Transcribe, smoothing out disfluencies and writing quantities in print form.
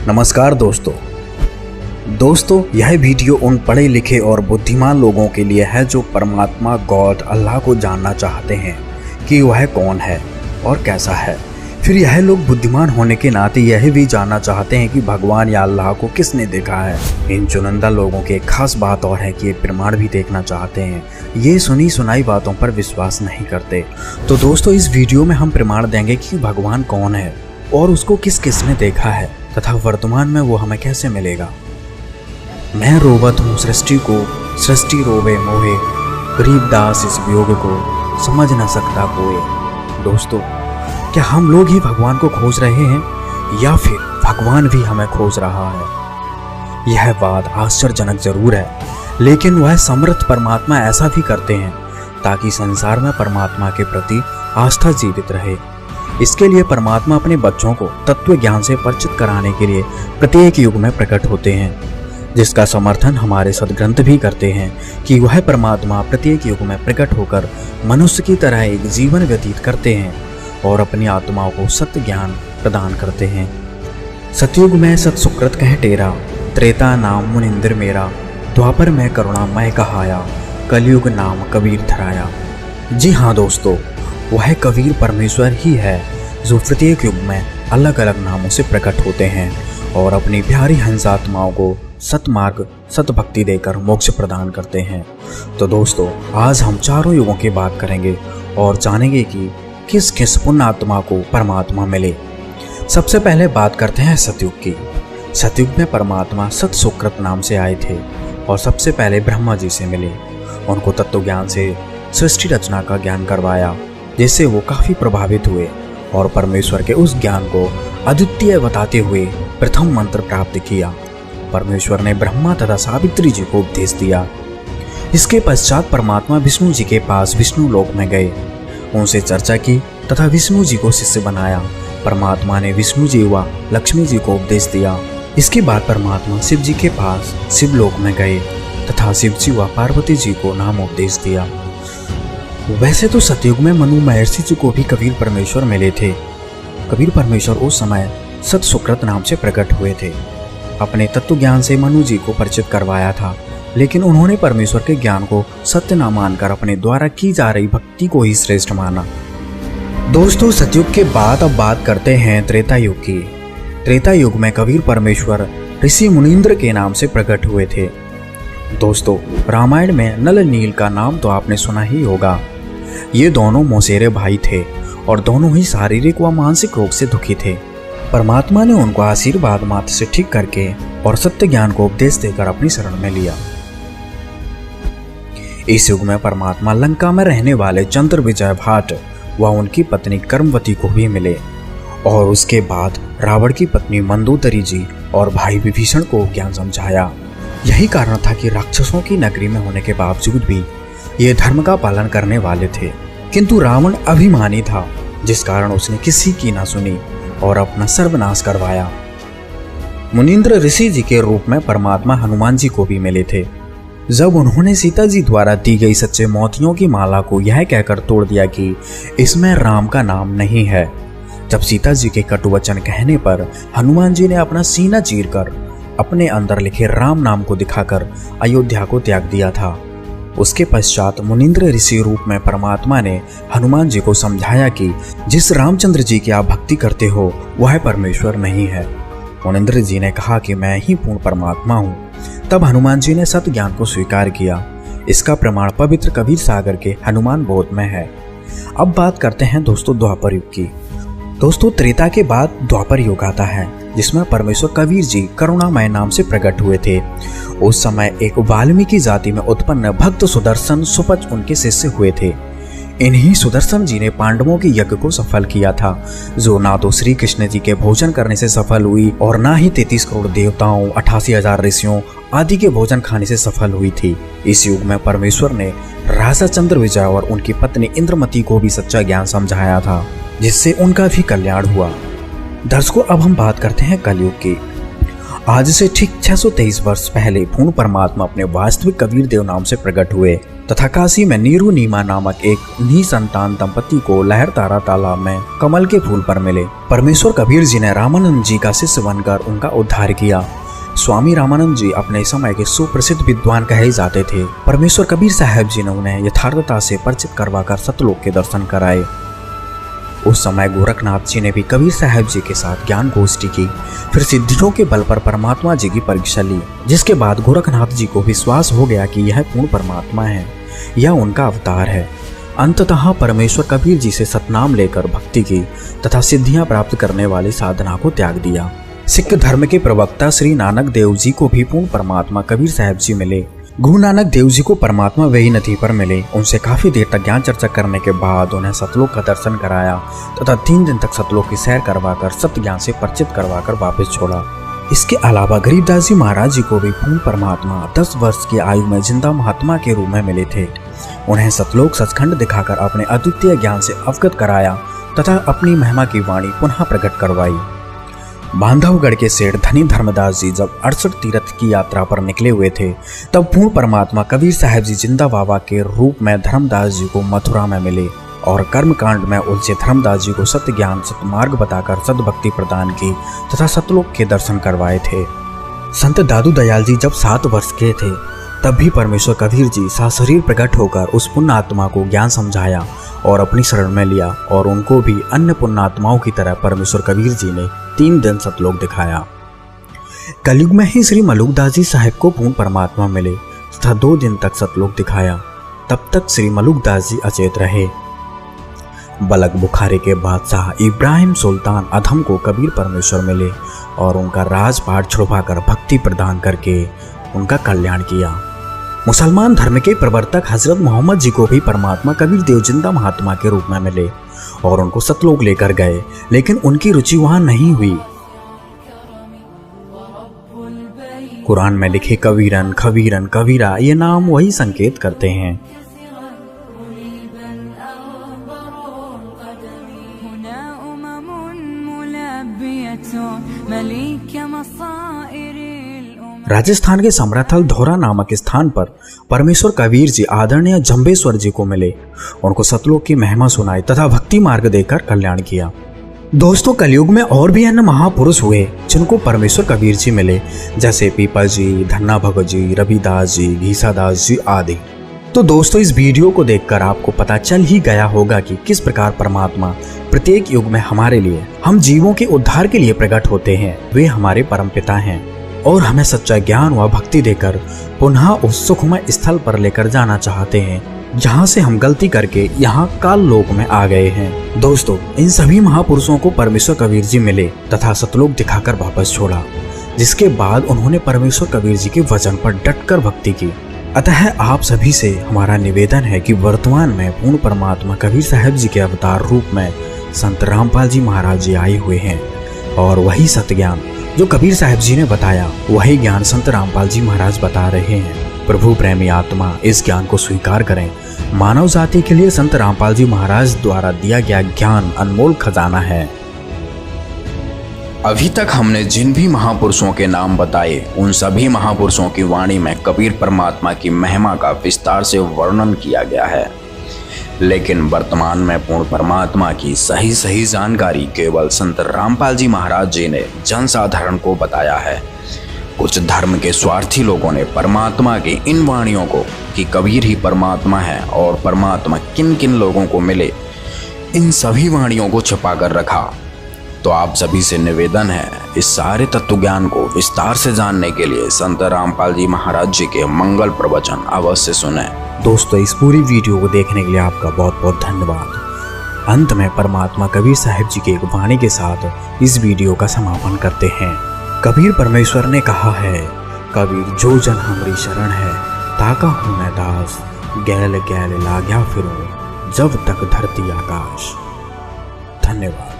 नमस्कार दोस्तों, यह वीडियो उन पढ़े लिखे और बुद्धिमान लोगों के लिए है जो परमात्मा गॉड अल्लाह को जानना चाहते हैं कि वह कौन है और कैसा है। फिर यह लोग बुद्धिमान होने के नाते यह भी जानना चाहते हैं कि भगवान या अल्लाह को किसने देखा है। इन चुनिंदा लोगों की एक खास बात और है कि ये प्रमाण भी देखना चाहते हैं। ये सुनी सुनाई बातों पर विश्वास नहीं करते। तो दोस्तों, इस वीडियो में हम प्रमाण देंगे कि भगवान कौन है और उसको किस किसने देखा है तथा वर्तमान में वो हमें कैसे मिलेगा। मैं रोवत हूँ सृष्टि को, सृष्टि रोवे मोहे, गरीब दास इस वियोग को समझ न सकता कोई। दोस्तों, क्या हम लोग ही भगवान को खोज रहे हैं या फिर भगवान भी हमें खोज रहा है? यह बात आश्चर्यजनक जरूर है, लेकिन वह समर्थ परमात्मा ऐसा भी करते हैं ताकि संसार में परमात्मा के प्रति आस्था जीवित रहे। इसके लिए परमात्मा अपने बच्चों को तत्व ज्ञान से परिचित कराने के लिए प्रत्येक युग में प्रकट होते हैं, जिसका समर्थन हमारे सद्ग्रंथ भी करते हैं कि वह परमात्मा प्रत्येक युग में प्रकट होकर मनुष्य की तरह एक जीवन व्यतीत करते हैं और अपनी आत्माओं को सत्य ज्ञान प्रदान करते हैं। सतयुग में सत सुकृत कह टेरा, त्रेता नाम मुनिंद्र मेरा, द्वापर में करुणा मैं कहाया, कलयुग नाम कबीर धराया। जी हाँ दोस्तों, वह कबीर परमेश्वर ही है जो प्रत्येक युग में अलग अलग नामों से प्रकट होते हैं और अपनी प्यारी हंस आत्माओं को सतमार्ग सतभक्ति देकर मोक्ष प्रदान करते हैं। तो दोस्तों, आज हम चारों युगों की बात करेंगे और जानेंगे कि किस किस पुण्य आत्मा को परमात्मा मिले। सबसे पहले बात करते हैं सतयुग की। सतयुग में परमात्मा सत सुकृत नाम से आए थे और सबसे पहले ब्रह्मा जी से मिले। उनको तत्व ज्ञान से सृष्टि रचना का ज्ञान करवाया, जिससे वो काफी प्रभावित हुए और परमेश्वर के उस ज्ञान को अद्वितीय बताते हुए प्रथम मंत्र प्राप्त किया। परमेश्वर ने ब्रह्मा तथा सावित्री जी को उपदेश दिया। इसके पश्चात परमात्मा विष्णु जी के पास विष्णु लोक में गए, उनसे चर्चा की तथा विष्णु जी को शिष्य बनाया। परमात्मा ने विष्णु जी व लक्ष्मी जी को उपदेश दिया। इसके बाद परमात्मा शिव जी के पास शिवलोक में गए तथा शिव जी व पार्वती जी को नाम उपदेश दिया। वैसे तो सतयुग में मनु महर्षि जी को भी कबीर परमेश्वर मिले थे। कबीर परमेश्वर उस समय सत सुकृत नाम से प्रकट हुए थे। अपने तत्व ज्ञान से मनु जी को परिचित करवाया था, लेकिन उन्होंने परमेश्वर के ज्ञान को सत्य न मानकर अपने द्वारा की जा रही भक्ति को ही श्रेष्ठ माना। दोस्तों, सतयुग के बाद अब बात करते हैं त्रेता युग की। त्रेता युग में कबीर परमेश्वर ऋषि मुनींद्र के नाम से प्रकट हुए थे। दोस्तों, रामायण में नल नील का नाम तो आपने सुना ही होगा। ये दोनों मौसेरे भाई थे और दोनों ही शारीरिक व मानसिक रोग से दुखी थे। परमात्मा ने उनको आशीर्वाद मात्र से ठीक करके और सत्य ज्ञान को उपदेश देकर अपनी शरण में लिया। इस युग में परमात्मा लंका में रहने वाले चंद्र विजय भाट व उनकी पत्नी कर्मवती को भी मिले और उसके बाद रावण की पत्नी मंदोदरी जी और भाई विभीषण को ज्ञान समझाया। यही कारण था कि राक्षसों की नगरी में होने के बावजूद भी ये धर्म का पालन करने वाले थे, किंतु रावण अभिमानी था, जिस कारण उसने किसी की ना सुनी और अपना सर्वनाश करवाया। मुनींद्र ऋषि जी के रूप में परमात्मा हनुमान जी को भी मिले थे। जब उन्होंने सीता जी द्वारा दी गई सच्चे मोतियों की माला को यह कहकर तोड़ दिया कि इसमें राम का नाम नहीं है, जब सीता जी के कटु वचन कहने पर हनुमान जी ने अपना सीना चीरकर अपने अंदर लिखे राम नाम को दिखाकर अयोध्या को त्याग दिया था। उसके पश्चात मुनींद्र ऋषि रूप में परमात्मा ने हनुमान जी को समझाया कि जिस रामचंद्र जी की आप भक्ति करते हो वह परमेश्वर नहीं है। मुनींद्र जी ने कहा कि मैं ही पूर्ण परमात्मा हूँ। तब हनुमान जी ने सत्य ज्ञान को स्वीकार किया। इसका प्रमाण पवित्र कबीर सागर के हनुमान बोध में है। अब बात करते हैं दोस्तों द्वापर युग की। दोस्तों, त्रेता के बाद द्वापर युग आता है, जिसमें परमेश्वर कबीर जी करुणामय नाम से प्रकट हुए थे। उस समय एक वाल्मीकि जाति में उत्पन्न भक्त सुदर्शन सुपच उनके शिष्य हुए थे। इन्हीं सुदर्शन जी ने पांडवों के यज्ञ को सफल किया था, जो ना तो श्री कृष्ण जी के भोजन करने से सफल हुई और ना ही 33 करोड़ देवताओं, 88,000 ऋषियों आदि के भोजन खाने से सफल हुई थी। इस युग में परमेश्वर ने राजा चंद्र विजय और उनकी पत्नी इंद्रमती को भी सच्चा ज्ञान समझाया था, जिससे उनका भी कल्याण हुआ। दर्शकों, अब हम बात करते हैं कलयुग की। आज से ठीक 623 वर्ष पहले पूर्ण परमात्मा अपने वास्तविक कबीर देव नाम से प्रकट हुए। तथा काशी में नीरू नीमा नामक एक निसंतान दंपति को लहरतारा तालाब में कमल के फूल पर मिले। परमेश्वर कबीर जी ने रामानंद जी का शिष्य बनकर उनका उद्धार किया। स्वामी रामानंद जी अपने समय के सुप्रसिद्ध विद्वान कहे जाते थे। परमेश्वर कबीर साहब जी ने उन्हें यथार्थता से परिचित करवाकर सतलोक के दर्शन कराए। उस समय गोरखनाथ जी ने भी कबीर साहब जी के साथ ज्ञान गोष्ठी की, फिर सिद्धियों के बल पर परमात्मा जी की परीक्षा ली, जिसके बाद गोरखनाथ जी को विश्वास हो गया कि यह पूर्ण परमात्मा है, यह उनका अवतार है। अंततः परमेश्वर कबीर जी से सतनाम लेकर भक्ति की तथा सिद्धियां प्राप्त करने वाली साधना को त्याग दिया। सिख धर्म के प्रवक्ता श्री नानक देव जी को भी पूर्ण परमात्मा कबीर साहब जी मिले। गुरु नानक देव जी को परमात्मा वेई नदी पर मिले। उनसे काफी देर तक ज्ञान चर्चा करने के बाद उन्हें सतलोक का दर्शन कराया तथा 3 दिन तक सतलोक की सैर करवाकर सत्य ज्ञान से परिचित करवाकर वापस छोड़ा। इसके अलावा गरीबदास जी महाराज जी को भी पूर्ण परमात्मा 10 वर्ष की आयु में जिंदा महात्मा के रूप में मिले थे। उन्हें सतलोक सचखंड दिखाकर अपने अद्वितीय ज्ञान से अवगत कराया तथा अपनी महिमा की वाणी पुनः प्रकट करवाई। बांधवगढ़ के सेठ धनी धर्मदास जी जब 68 तीर्थ की यात्रा पर निकले हुए थे, तब पूर्ण परमात्मा कबीर साहब जी जिंदा बाबा के रूप में धर्मदास जी को मथुरा में मिले और कर्मकांड में उलझे धर्मदास जी को सत्य ज्ञान सतमार्ग बताकर सद्भक्ति प्रदान की तथा सतलोक के दर्शन करवाए थे। संत दादू दयाल जी जब 7 वर्ष के थे, तब भी परमेश्वर कबीर जी सशरीर प्रकट होकर उस पुण्य आत्मा को ज्ञान समझाया और अपनी शरण में लिया और उनको भी अन्य पुण्यात्माओं की तरह परमेश्वर कबीर जी ने 3 दिन सतलोक दिखाया। कलयुग में ही श्री मलुकदास जी साहब को पूर्ण परमात्मा मिले तथा 2 दिन तक सतलोक दिखाया। तब तक श्री मलुकदास जी अचेत रहे। बलक बुखारे के बादशाह इब्राहिम सुल्तान अधम को कबीर परमेश्वर मिले और उनका राजपाट छुड़वाकर भक्ति प्रदान करके उनका कल्याण किया। मुसलमान धर्म के प्रवर्तक हजरत मोहम्मद जी को भी परमात्मा कबीर देव जिंदा महात्मा के रूप में मिले और उनको सतलोक लेकर गए, लेकिन उनकी रुचि वहां नहीं हुई। कुरान में लिखे कबीरन खबीरन कबीरा ये नाम वही संकेत करते हैं। राजस्थान के समराथल धौरा नामक स्थान पर परमेश्वर कबीर जी आदरणीय जंबेश्वर जी को मिले, उनको सतलोक की महिमा सुनाई तथा भक्ति मार्ग देकर कल्याण किया। दोस्तों, कलयुग में और भी अन्य महापुरुष हुए जिनको परमेश्वर कबीर जी मिले, जैसे पीपा जी, धन्ना भगत जी, रविदास जी, घीसादास जी आदि। तो दोस्तों, इस वीडियो को देखकर आपको पता चल ही गया होगा कि किस प्रकार परमात्मा प्रत्येक युग में हमारे लिए, हम जीवों के उद्धार के लिए प्रकट होते हैं। वे हमारे परमपिता हैं और हमें सच्चा ज्ञान व भक्ति देकर पुनः उस सुखमय स्थल पर लेकर जाना चाहते हैं जहाँ से हम गलती करके यहाँ काल लोक में आ गए हैं। दोस्तों, इन सभी महापुरुषों को परमेश्वर कबीर जी मिले तथा सतलोक दिखाकर वापस छोड़ा, जिसके बाद उन्होंने परमेश्वर कबीर जी के वचन पर डटकर भक्ति की। अतः आप सभी से हमारा निवेदन है कि वर्तमान में पूर्ण परमात्मा कबीर साहब जी के अवतार रूप में संत रामपाल जी महाराज जी आए हुए हैं और वही सत्य ज्ञान जो कबीर साहब जी ने बताया, वही ज्ञान संत रामपाल जी महाराज बता रहे हैं। प्रभु प्रेमी आत्मा इस ज्ञान को स्वीकार करें। मानव जाति के लिए संत रामपाल जी महाराज द्वारा दिया गया ज्ञान अनमोल खजाना है। अभी तक हमने जिन भी महापुरुषों के नाम बताए, उन सभी महापुरुषों की वाणी में कबीर परमात्मा की महिमा का विस्तार से वर्णन किया गया है, लेकिन वर्तमान में पूर्ण परमात्मा की सही जानकारी केवल संत रामपाल जी महाराज जी ने जनसाधारण को बताया है। कुछ धर्म के स्वार्थी लोगों ने परमात्मा की इन वाणियों को कि कबीर ही परमात्मा है और परमात्मा किन किन लोगों को मिले, इन सभी वाणियों को छिपा कर रखा। तो आप सभी से निवेदन है, इस सारे तत्व ज्ञान को विस्तार से जानने के लिए संत रामपाल जी महाराज जी के मंगल प्रवचन अवश्य सुने। दोस्तों, इस पूरी वीडियो को देखने के लिए आपका बहुत बहुत धन्यवाद। अंत में परमात्मा कबीर साहब जी की एक वाणी के साथ इस वीडियो का समापन करते हैं। कबीर परमेश्वर ने कहा है, कबीर जो जन हमारी शरण है, ताका हूँ मैं दास, गैल गैल लाग्या फिरूं, जब तक धरती आकाश। धन्यवाद।